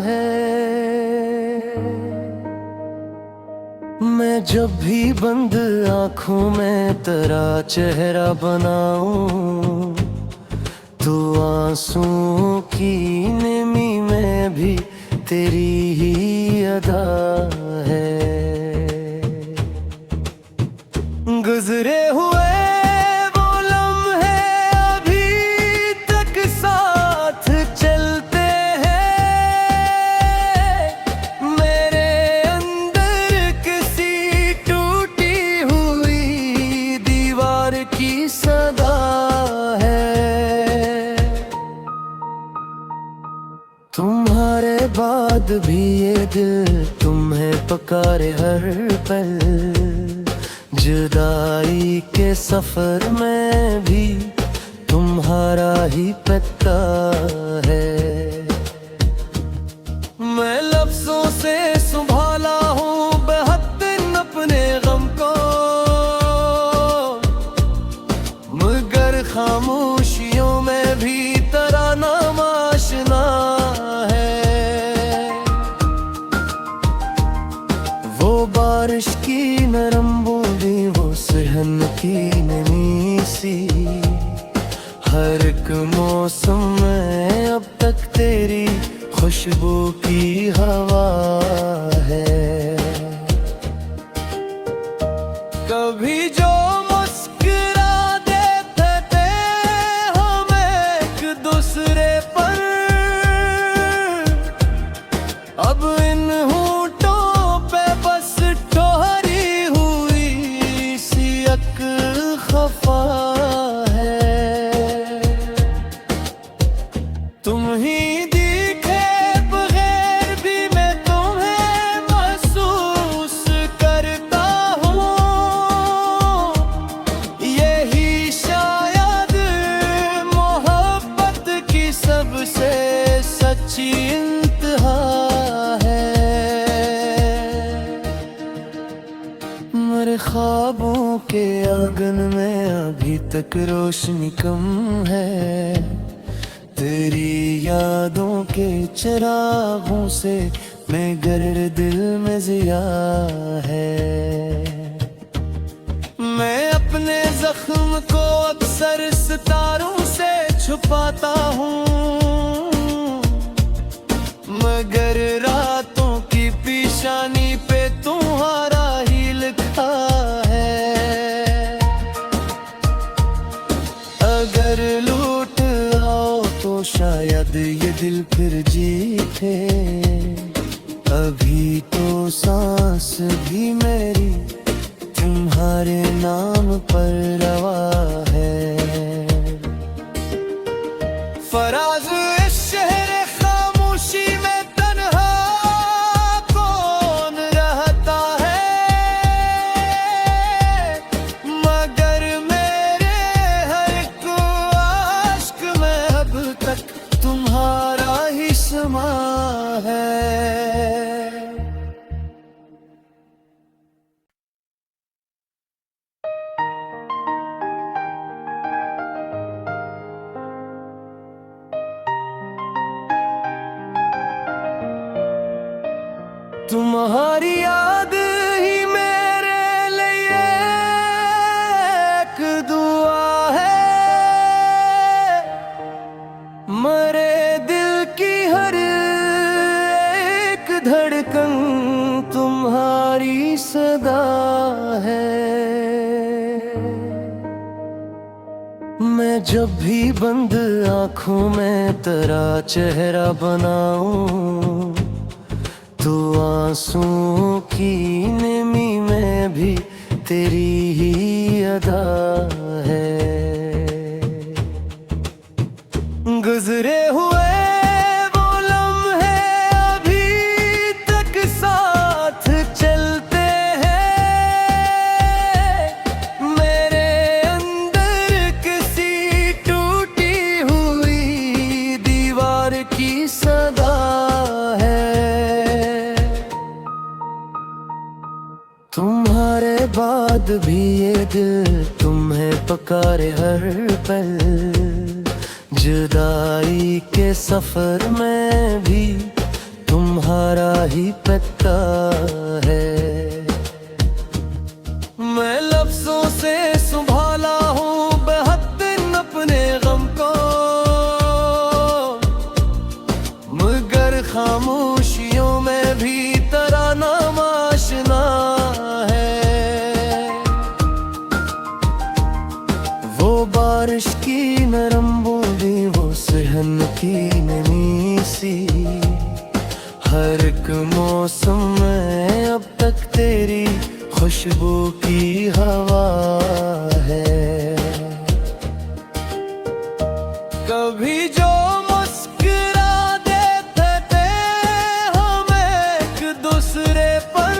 है। मैं जब भी बंद आँखों में तेरा चेहरा बनाऊं, तो आंसुओं की नमी में भी तेरी ही अदा है। गुजरे हुए वो लम्हे अभी तक साथ चलते हैं। मेरे अंदर किसी टूटी हुई दीवार की सदा है। तुम्हारे बाद भी ये दिल तुम्हें पुकारे हर पल। जुदाई के सफर में भी तुम्हारा ही पता है। मैं लफ्जों से संभाला हूँ बेहद अपने गम को, मगर खामोशियों में भी तराना आशना है। वो बारिश की नरम बूंदी, वो सहन की नमी सी, हर एक मौसम में अब तक तेरी खुशबू की हवा है। कभी जो मुस्कुरा देते थे हम एक दूसरे पर, अब इन होंठों पे बस ठोहरी हुई सी एक खफा है। तुम ही दिखे बगैर भी मैं तुम्हें महसूस करता हूँ। यही शायद मोहब्बत की सबसे सच्ची इंतहा है। मेरे ख्वाबों के आंगन में अभी तक रोशनी कम है। तेरी यादों के चिरागों से मैं गर्द दिल में जिया है। मैं अपने जख्म को अक्सर सितारों से छुपाता हूँ, मगर रातों की पेशानी पे तुम्हारा ही लिखा है। अगर लूट आओ तो शायद ये दिल फिर जीते। अभी तो सांस भी मेरी तुम्हारे नाम पर रवा है। फराज इस शहर खामोशी में तन्हा कौन रहता है, मगर मेरे हर एक आशिक में अब तक तुम्हारा ही समा है। तुम्हारी याद ही मेरे लिए एक दुआ है। मरे दिल की हर एक धड़कन तुम्हारी सदा है। मैं जब भी बंद आँखों में तेरा चेहरा बनाऊं, तो आंसुओं की नमी में भी तेरी ही अदा है। गुजरे हुए वो लम्हे अभी तक साथ चलते हैं। मेरे अंदर किसी टूटी हुई दीवार की सदा है। तुम्हारे बाद भी ये दिल तुम्हें पुकारे हर पल। जुदाई के सफर में भी तुम खामोशियों में भी तराना आशना है। वो बारिश की नरम बूंदी, वो सहन की नमी सी, हर एक मौसम में अब तक तेरी खुशबू की हवा है। कभी जो मुस्कुरा देते थे हम एक दूसरे पर,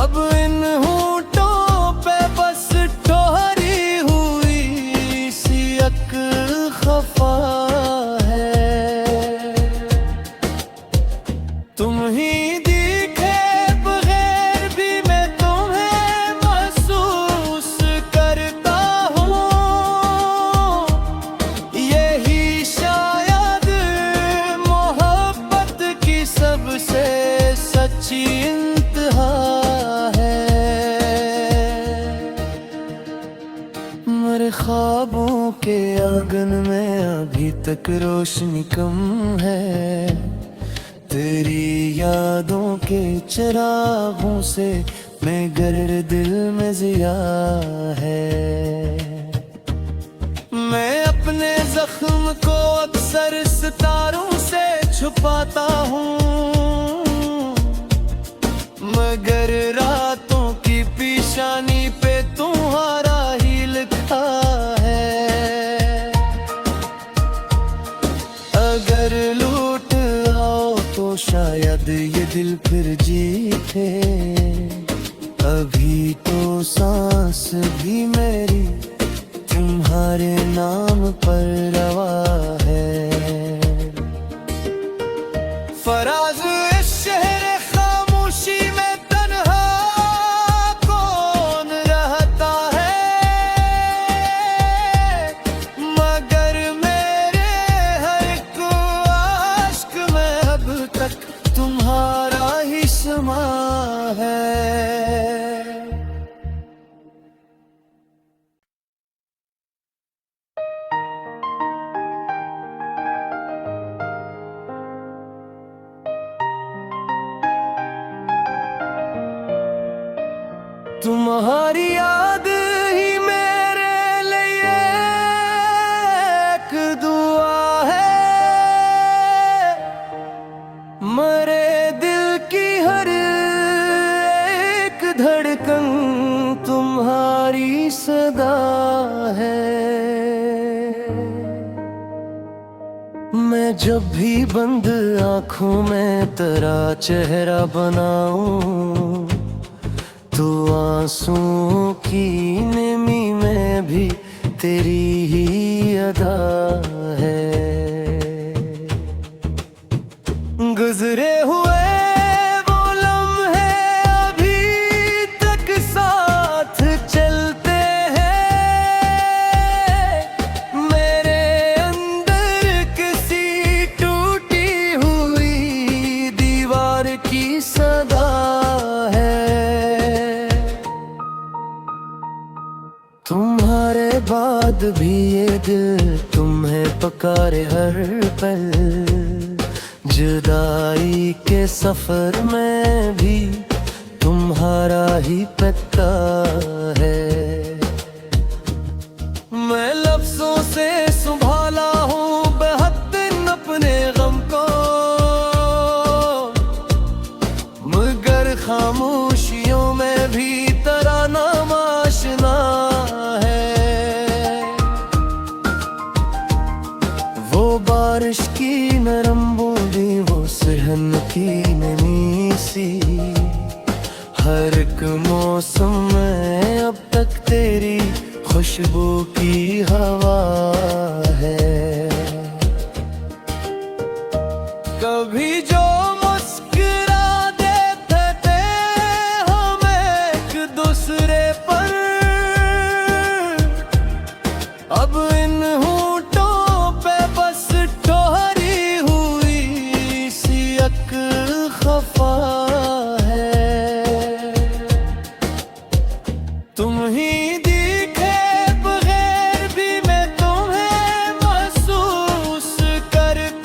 अब इन होठों पे बस ठोहरी हुई सी एक खफा है। तुम ही दिखे बगैर भी मैं तुम्हें महसूस करता हूँ, यही शायद मोहब्बत की सबसे सच्ची इंतहा है। मेरे ख्वाबों के आंगन में अभी तक रोशनी कम है, तेरी यादों के चिरागों से मेरे दिल में ज़िया है। मैं अपने जख्म को अक्सर सितारों से छुपाता हूँ, मगर रातों की पेशानी पे तुम्हारा ही लिखा है। अगर लूट आओ तो शायद ये दिल फिर जीते, अभी तो सांस भी मेरी तुम्हारे नाम पर रवा है। फराज इस शहर खामोशी में तन्हा कौन रहता है, मगर मेरे हर एक आशिक में अब तक तुम्हारा ही समा है। तुम्हारी याद ही मेरे लिए एक दुआ है, मरे दिल की हर एक धड़कन तुम्हारी सदा है। मैं जब भी बंद आँखों में तेरा चेहरा बनाऊं, तो आंसुओं की नमी में भी तेरी ही अदा है। गुजरे हुए वो लम्हे अभी तक साथ चलते हैं, मेरे अंदर किसी टूटी हुई दीवार की सदा है। तुम्हारे बाद भी ये दिल तुम्हें पुकारे हर पल, जुदाई के सफर में भी तुम्हारा ही पता है। मैं लफ्जों से संभाला हूँ बेहद अपने गम को, मगर खामोशियों में भी तराना आशना है। वो बारिश की नरम बूंदी, वो सहन की नमी सी, हर एक मौसम में अब तक तेरी खुशबू की हवा है। कभी जो मुस्कुरा देते थे हम एक दूसरे पर, अब इन होठों पे बस ठोहरी हुई सी एक खफा है। तुम ही दिखे बगैर भी मैं तुम्हें महसूस करता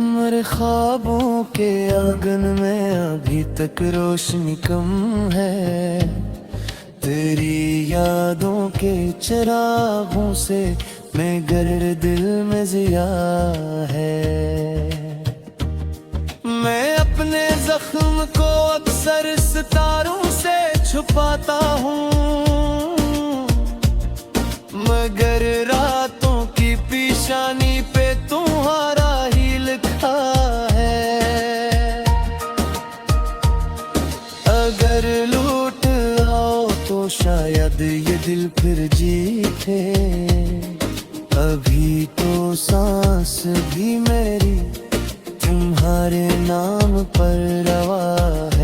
मेरे ख्वाबों के आंगन में अभी तक रोशनी कम है, तेरी यादों के चिरागों से मेरे दिल में जिया है। मैं अपने जख्म को अक्सर सितारों से छुपाता हूँ, मगर रातों की पेशानी पे तुम्हारा ही लिखा है। अगर लौट आओ तो शायद ये दिल फिर जीते, अभी तो सांस भी मेरी तुम्हारे नाम पर रवा है।